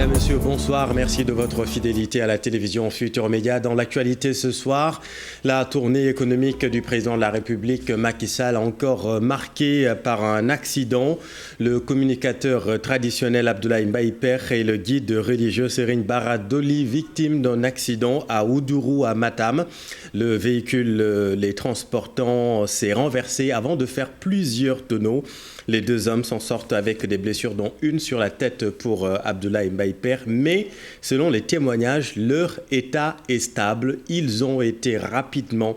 Mesdames, Messieurs, bonsoir. Merci de votre fidélité à la télévision Futurs Médias. Dans l'actualité ce soir, la tournée économique du président de la République, Macky Sall, encore marquée par un accident. Le communicateur traditionnel Abdoulaye Mbaye Pekh et le guide religieux Serigne Bara Dolly, victimes d'un accident à Oudourou, à Matam. Le véhicule les transportant s'est renversé avant de faire plusieurs tonneaux. Les deux hommes s'en sortent avec des blessures, dont une sur la tête pour Abdoulaye Mbaye Pekh. Mais selon les témoignages, leur état est stable. Ils ont été rapidement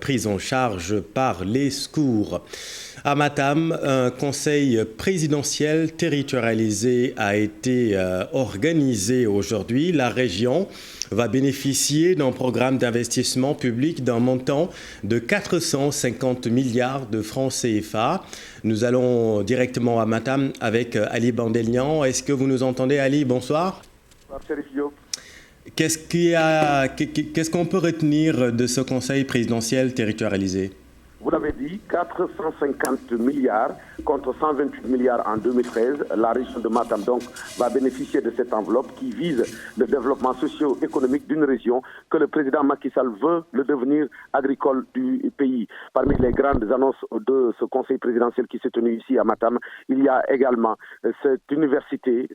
pris en charge par les secours. À Matam, un conseil présidentiel territorialisé a été organisé aujourd'hui. La région va bénéficier d'un programme d'investissement public d'un montant de 450 milliards de francs CFA. Nous allons directement à Matam avec Ali Bandelian. Est-ce que vous nous entendez, Ali? Bonsoir. Bonsoir, Chérif Diop. Qu'est-ce qu'on peut retenir de ce conseil présidentiel territorialisé? Vous l'avez dit, 450 milliards contre 128 milliards en 2013. La région de Matam donc va bénéficier de cette enveloppe qui vise le développement socio-économique d'une région que le président Macky Sall veut le devenir agricole du pays. Parmi les grandes annonces de ce conseil présidentiel qui s'est tenu ici à Matam, il y a également cette université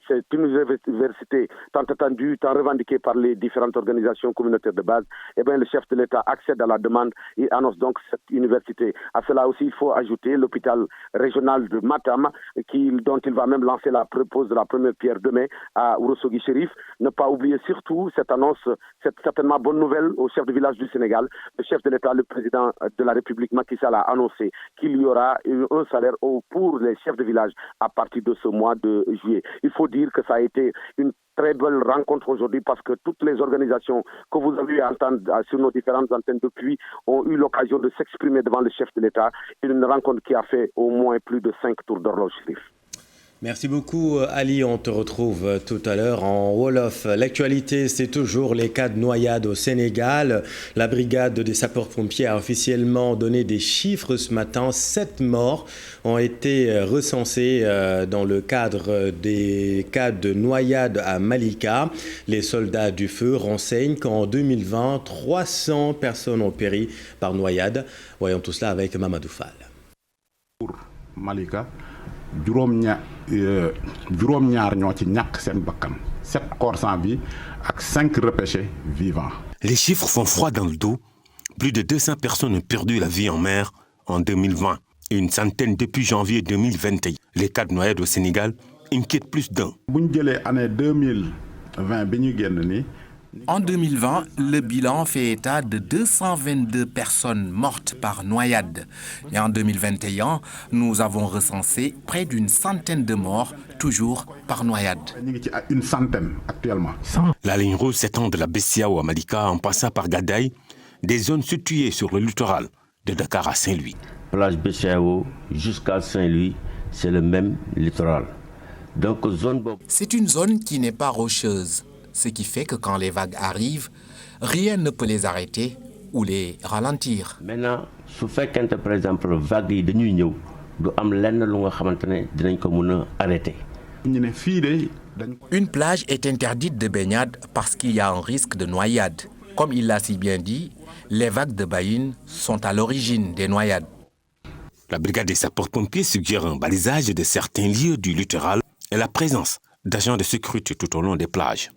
tant attendue, tant revendiquée par les différentes organisations communautaires de base. Eh bien, le chef de l'État accède à la demande et annonce donc cette université. À cela aussi, il faut ajouter l'hôpital régional de Matam, dont il va même lancer la première pierre demain à Ourossogui Chérif. Ne pas oublier surtout cette annonce, cette certainement bonne nouvelle au chef de village du Sénégal. Le chef de l'État, le président de la République, Macky Sall, a annoncé qu'il y aura un salaire pour les chefs de village à partir de ce mois de juillet. Il faut dire que ça a été une très belle rencontre aujourd'hui parce que toutes les organisations que vous avez entendues sur nos différentes antennes depuis ont eu l'occasion de s'exprimer devant le chef de l'État. Une rencontre qui a fait au moins plus de 5 tours d'horloge. Merci beaucoup Ali, on te retrouve tout à l'heure en Wolof. L'actualité, c'est toujours les cas de noyade au Sénégal. La brigade des sapeurs-pompiers a officiellement donné des chiffres ce matin. 7 morts ont été recensés dans le cadre des cas de noyade à Malika. Les soldats du feu renseignent qu'en 2020, 300 personnes ont péri par noyade. Voyons tout cela avec Mamadou Fall. Pour Malika, juróom-ñaar ñoo ci ñàkk seen bakkan 7 corps sans vie ak 5 repêchés vivants. Les chiffres font froid dans le dos. Plus de 200 personnes ont perdu la vie en mer en 2020 et une centaine depuis janvier 2021. Les cas de noyade au Sénégal inquiètent plus d'un. Bu ñu jëlee année 2020 bi ñu génn nii. En 2020, le bilan fait état de 222 personnes mortes par noyade. Et en 2021, nous avons recensé près d'une centaine de morts, toujours par noyade. Une centaine actuellement. La ligne rouge s'étend de la Bessiao à Malika en passant par Gadaye, des zones situées sur le littoral de Dakar à Saint-Louis. Plage Bessiao jusqu'à Saint-Louis, c'est le même littoral. Donc, c'est une zone qui n'est pas rocheuse. Ce qui fait que quand les vagues arrivent, rien ne peut les arrêter ou les ralentir. Maintenant, su fekkente par exemple vagues yi dañuy ñëw du am lenn lu nga xamantene dinañ ko mëna arrêter. Une plage est interdite de baignade parce qu'il y a un risque de noyade. Comme il l'a si bien dit, les vagues de Baïne sont à l'origine des noyades. La brigade des sapeurs-pompiers suggère un balisage de certains lieux du littoral et la présence d'agents de sécurité tout au long des plages.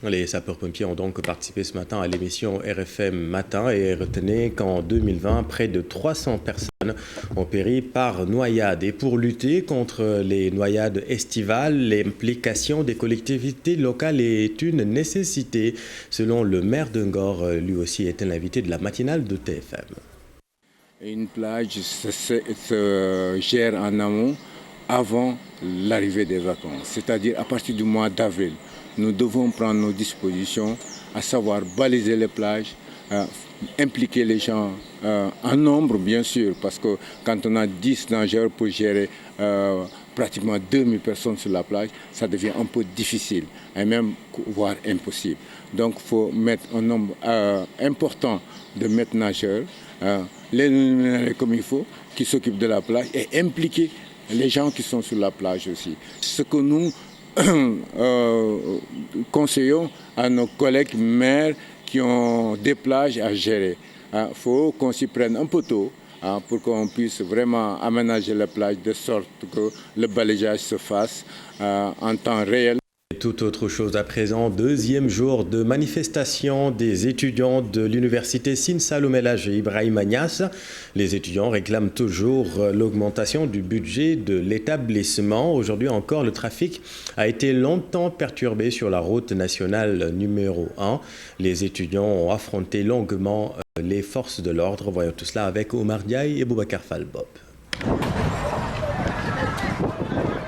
Les sapeurs-pompiers ont donc participé ce matin à l'émission RFM Matin et retenez qu'en 2020, près de 300 personnes ont péri par noyade. Et pour lutter contre les noyades estivales, l'implication des collectivités locales est une nécessité, selon le maire de Ngor, lui aussi était l'invité de la matinale de TFM. Une plage se gère en amont avant l'arrivée des vacances, c'est-à-dire à partir du mois d'avril. Nous devons prendre nos dispositions, à savoir baliser les plages, impliquer les gens en nombre, bien sûr, parce que quand on a 10 nageurs pour gérer pratiquement 2000 personnes sur la plage, ça devient un peu difficile, et même voire impossible. Donc il faut mettre un nombre important de maîtres nageurs, les rémunérer comme il faut, qui s'occupent de la plage, et impliquer les gens qui sont sur la plage aussi. Ce que nous conseillons à nos collègues maires qui ont des plages à gérer. Il faut qu'on s'y prenne un peu tôt pour qu'on puisse vraiment aménager la plage de sorte que le balayage se fasse en temps réel. Tout autre chose à présent, deuxième jour de manifestation des étudiants de l'université Sine Saloum El Hadji Ibrahima Niasse. Les étudiants réclament toujours l'augmentation du budget de l'établissement. Aujourd'hui encore, le trafic a été longtemps perturbé sur la route nationale numéro 1. Les étudiants ont affronté longuement les forces de l'ordre. Voyons tout cela avec Omar Diaye et Boubacar Falbop.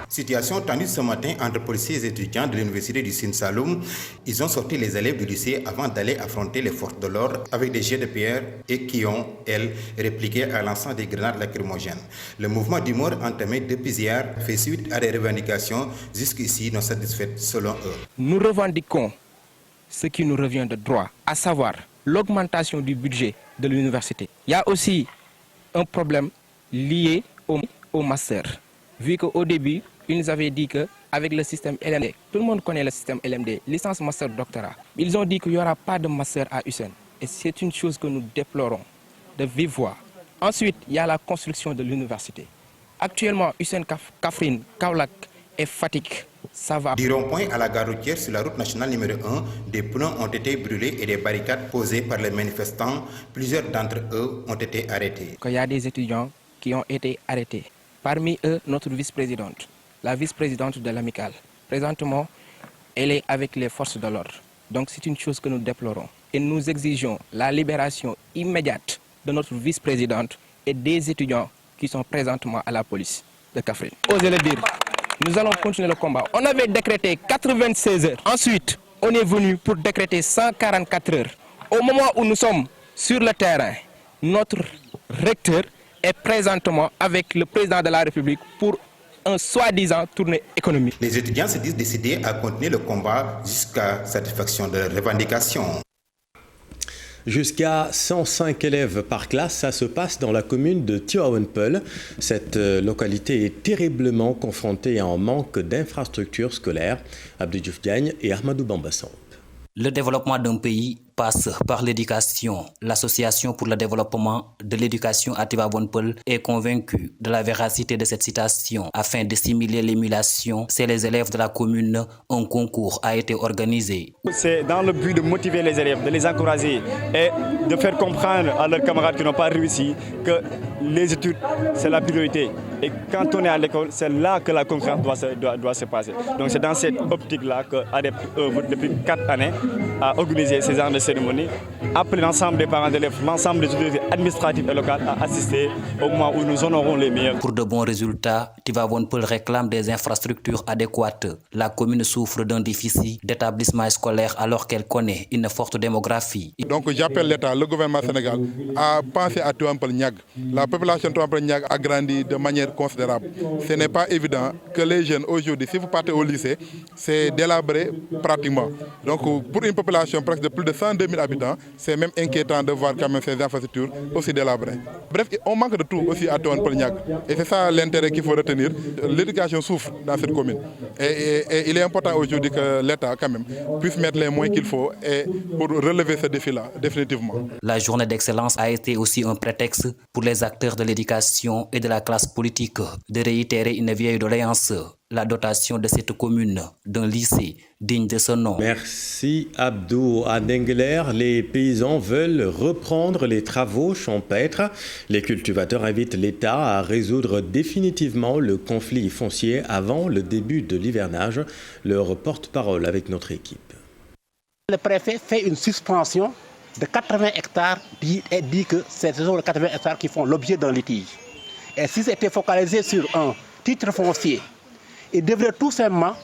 Situation tendue ce matin entre policiers et étudiants de l'université du Sine Saloum. Ils ont sorti les élèves du lycée avant d'aller affronter les forces de l'ordre avec des jets de pierre et qui ont, elles, répliqué à l'ensemble des grenades lacrymogènes. Le mouvement d'humeur entamé depuis hier fait suite à des revendications jusqu'ici non satisfaites selon eux. Nous revendiquons ce qui nous revient de droit, à savoir l'augmentation du budget de l'université. Il y a aussi un problème lié au master, vu qu'au début, ils nous avaient dit qu'avec le système LMD, tout le monde connaît le système LMD, licence, master, doctorat. Ils ont dit qu'il n'y aura pas de master à USN. Et c'est une chose que nous déplorons de vive voix. Ensuite, il y a la construction de l'université. Actuellement, USN Kaffrine, Kaolack et Fatick, ça va. Du rond-point à la gare routière sur la route nationale numéro 1, des pneus ont été brûlés et des barricades posées par les manifestants. Plusieurs d'entre eux ont été arrêtés. Il y a des étudiants qui ont été arrêtés. Parmi eux, notre vice-présidente. La vice-présidente de l'amicale. Présentement, elle est avec les forces de l'ordre. Donc c'est une chose que nous déplorons. Et nous exigeons la libération immédiate de notre vice-présidente et des étudiants qui sont présentement à la police de Kaffrine. Osez le dire, nous allons continuer le combat. On avait décrété 96 heures. Ensuite, on est venu pour décréter 144 heures. Au moment où nous sommes sur le terrain, notre recteur est présentement avec le président de la République pour un soi-disant tournée économique. Les étudiants se disent décidés à continuer le combat jusqu'à satisfaction de leurs revendications. Jusqu'à 105 élèves par classe, ça se passe dans la commune de Tivaouane-Peulh. Cette localité est terriblement confrontée à un manque d'infrastructures scolaires. Abdou Diouf Diagne et Ahmadou Bambasson. Le développement d'un pays passe par l'éducation. L'Association pour le développement de l'éducation à Tivaouane-Peulh est convaincue de la véracité de cette citation. Afin de simuler l'émulation, c'est les élèves de la commune. Un concours a été organisé. C'est dans le but de motiver les élèves, de les encourager et de faire comprendre à leurs camarades qui n'ont pas réussi que les études, c'est la priorité. Et quand on est à l'école, c'est là que la concurrence doit se passer. Donc c'est dans cette optique-là que ADEP œuvre depuis 4 années à organiser ces genres de cérémonies, appeler l'ensemble des parents d'élèves, l'ensemble des autorités administratives et locales à assister au moment où nous honorons les meilleurs. Pour de bons résultats, Tivaouane-Peulh réclame des infrastructures adéquates. La commune souffre d'un déficit d'établissements scolaires alors qu'elle connaît une forte démographie. Donc j'appelle l'État, le gouvernement sénégal, à penser à Tivaouane-Peulh-Niague. La population de Tivaouane-Peulh-Niague a grandi de manière considérable. Ce n'est pas évident que les jeunes aujourd'hui, si vous partez au lycée, c'est délabré pratiquement. Donc pour une population presque de plus de 102 000 habitants, c'est même inquiétant de voir quand même ces infrastructures aussi délabrées. Bref, on manque de tout aussi à Tivaouane-Peulh-Niague. Et c'est ça l'intérêt qu'il faut retenir. L'éducation souffre dans cette commune. Et il est important aujourd'hui que l'État quand même puisse mettre les moyens qu'il faut et pour relever ce défi-là, définitivement. La journée d'excellence a été aussi un prétexte pour les acteurs de l'éducation et de la classe politique de réitérer une vieille doléance, la dotation de cette commune d'un lycée digne de ce nom. Merci Abdou. À Dengueler, les paysans veulent reprendre les travaux champêtres. Les cultivateurs invitent l'État à résoudre définitivement le conflit foncier avant le début de l'hivernage. Leur porte-parole avec notre équipe. Le préfet fait une suspension de 80 hectares et dit que c'est sur les 80 hectares qui font l'objet d'un litige. Et si c'était focalisé sur un titre foncier, il devrait tout simplement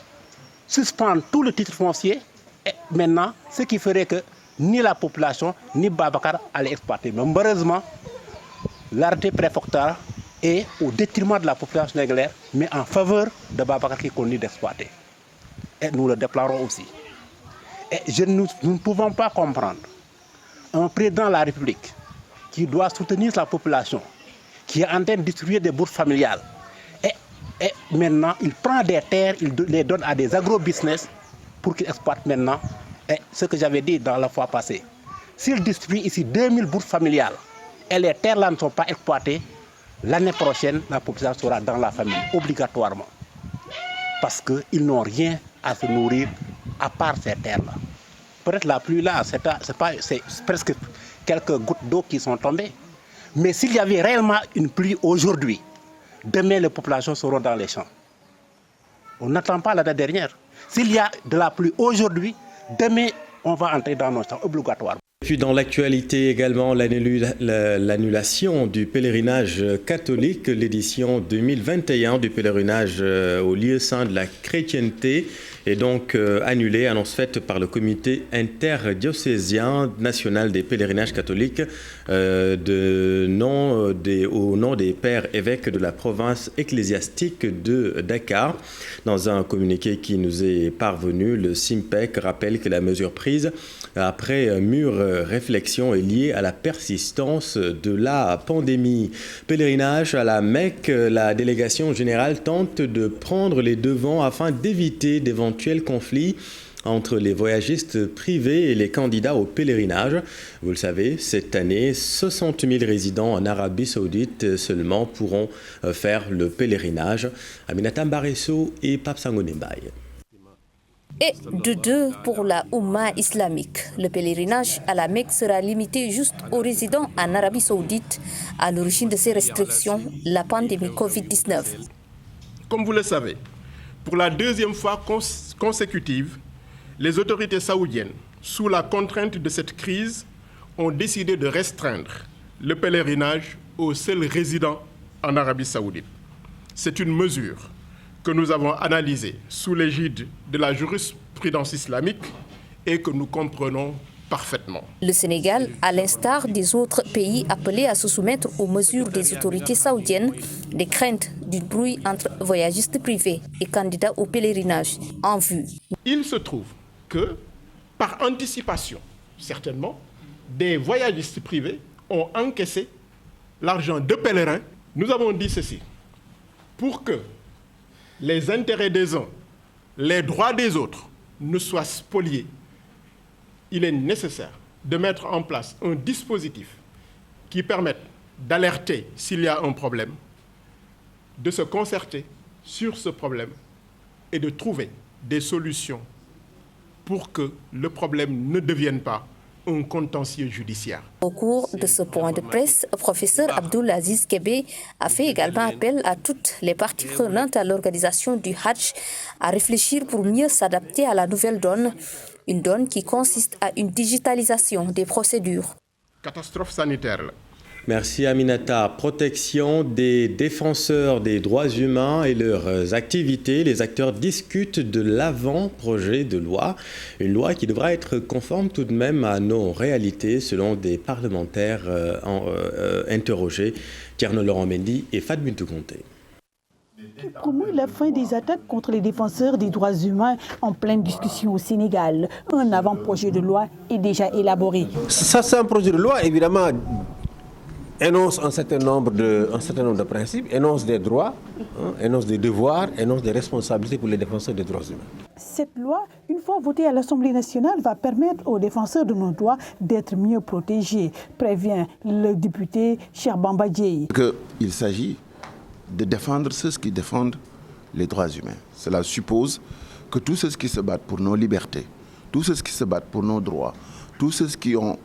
suspendre tout le titre foncier. Et maintenant, ce qui ferait que ni la population, ni Babacar allaient exploiter. Mais malheureusement, l'arrêté préfectoral est au détriment de la population négrière, mais en faveur de Babacar qui continue d'exploiter. Et nous le déplorons aussi. Et nous ne pouvons pas comprendre un président de la République qui doit soutenir la population, qui est en train de distribuer des bourses familiales. Et Et maintenant, il prend des terres, il les donne à des agro-business pour qu'ils exploitent maintenant. Et ce que j'avais dit dans la fois passée, s'il distribue ici 2000 bourses familiales et les terres-là ne sont pas exploitées, l'année prochaine, la population sera dans la famine, obligatoirement. Parce qu'ils n'ont rien à se nourrir à part ces terres-là. Peut-être la pluie là, c'est presque quelques gouttes d'eau qui sont tombées. Mais s'il y avait réellement une pluie aujourd'hui, demain les populations seront dans les champs. On n'attend pas la date dernière. S'il y a de la pluie aujourd'hui, demain on va entrer dans nos champs obligatoirement. Puis dans l'actualité également, l'annulation du pèlerinage catholique, l'édition 2021 du pèlerinage au lieu saint de la chrétienté est donc annulée, annonce faite par le comité interdiocésain national des pèlerinages catholiques au nom des pères évêques de la province ecclésiastique de Dakar. Dans un communiqué qui nous est parvenu, le SIMPEC rappelle que la mesure prise après mûre réflexion est liée à la persistance de la pandémie. Pèlerinage à la Mecque, la délégation générale tente de prendre les devants afin d'éviter d'éventuels conflits entre les voyagistes privés et les candidats au pèlerinage. Vous le savez, cette année, 60 000 résidents en Arabie Saoudite seulement pourront faire le pèlerinage. Aminata Mbaresso et Pape Sangone Mbaye. Et de deux pour la Oumma islamique. Le pèlerinage à la Mecque sera limité juste aux résidents en Arabie Saoudite. À l'origine de ces restrictions, la pandémie Covid-19. Comme vous le savez, pour la deuxième fois consécutive, les autorités saoudiennes, sous la contrainte de cette crise, ont décidé de restreindre le pèlerinage aux seuls résidents en Arabie Saoudite. C'est une mesure que nous avons analysée sous l'égide de la jurisprudence islamique et que nous comprenons parfaitement. Le Sénégal, à l'instar des autres pays appelés à se soumettre aux mesures des autorités saoudiennes, des craintes d'une brouille entre voyagistes privés et candidats au pèlerinage en vue. Il se trouve que, par anticipation, certainement, des voyagistes privés ont encaissé l'argent de pèlerins. Nous avons dit ceci, pour que les intérêts des uns, les droits des autres ne soient spoliés, il est nécessaire de mettre en place un dispositif qui permette d'alerter s'il y a un problème, de se concerter sur ce problème et de trouver des solutions pour que le problème ne devienne pas un contentieux judiciaire. Au cours de ce point de presse, le professeur Abdoul Aziz Kébé a fait également appel à toutes les parties prenantes à l'organisation du Hajj à réfléchir pour mieux s'adapter à la nouvelle donne, une donne qui consiste à une digitalisation des procédures. Catastrophe sanitaire. Merci Aminata. Protection des défenseurs des droits humains et leurs activités. Les acteurs discutent de l'avant-projet de loi. Une loi qui devra être conforme tout de même à nos réalités selon des parlementaires interrogés. Tierno Laurent Mendy et Fadmintou Conté. Qui promeut la fin des attaques contre les défenseurs des droits humains en pleine discussion au Sénégal. Un avant-projet de loi est déjà élaboré. Ça, c'est un projet de loi, évidemment, énonce un certain nombre de principes, énonce des droits, énonce des devoirs, énonce des responsabilités pour les défenseurs des droits humains. Cette loi, une fois votée à l'Assemblée nationale, va permettre aux défenseurs de nos droits d'être mieux protégés, prévient le député Cheikh Bamba Dièye. Il s'agit de défendre ceux qui défendent les droits humains. Cela suppose que tous ceux qui se battent pour nos libertés, tous ceux qui se battent pour nos droits, tous ceux qui ont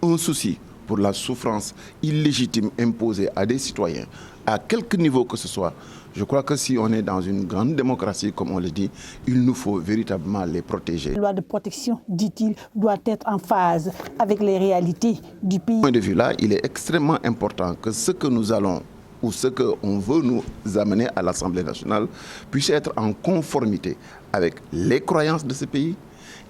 un souci pour la souffrance illégitime imposée à des citoyens, à quelque niveau que ce soit, je crois que si on est dans une grande démocratie, comme on le dit, il nous faut véritablement les protéger. La loi de protection, dit-il, doit être en phase avec les réalités du pays. De ce point de vue-là, il est extrêmement important que ce que nous allons ou ce qu'on veut nous amener à l'Assemblée nationale puisse être en conformité avec les croyances de ce pays,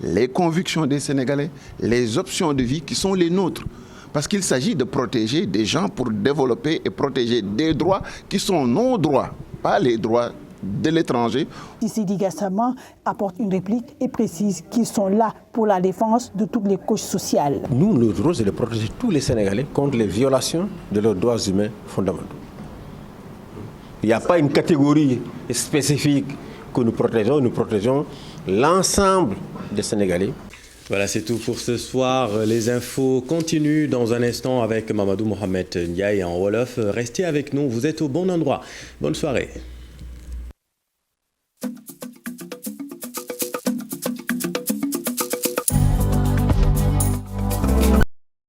les convictions des Sénégalais, les options de vie qui sont les nôtres. Parce qu'il s'agit de protéger des gens pour développer et protéger des droits qui sont nos droits, pas les droits de l'étranger. Sidi Gassama apporte une réplique et précise qu'ils sont là pour la défense de toutes les couches sociales. Nous, notre rôle, c'est de protéger tous les Sénégalais contre les violations de leurs droits humains fondamentaux. Il n'y a pas une catégorie spécifique que nous protégeons l'ensemble des Sénégalais. Voilà, c'est tout pour ce soir. Les infos continuent dans un instant avec Mamadou Mohamed Ndiaye en Wolof. Restez avec nous, vous êtes au bon endroit. Bonne soirée.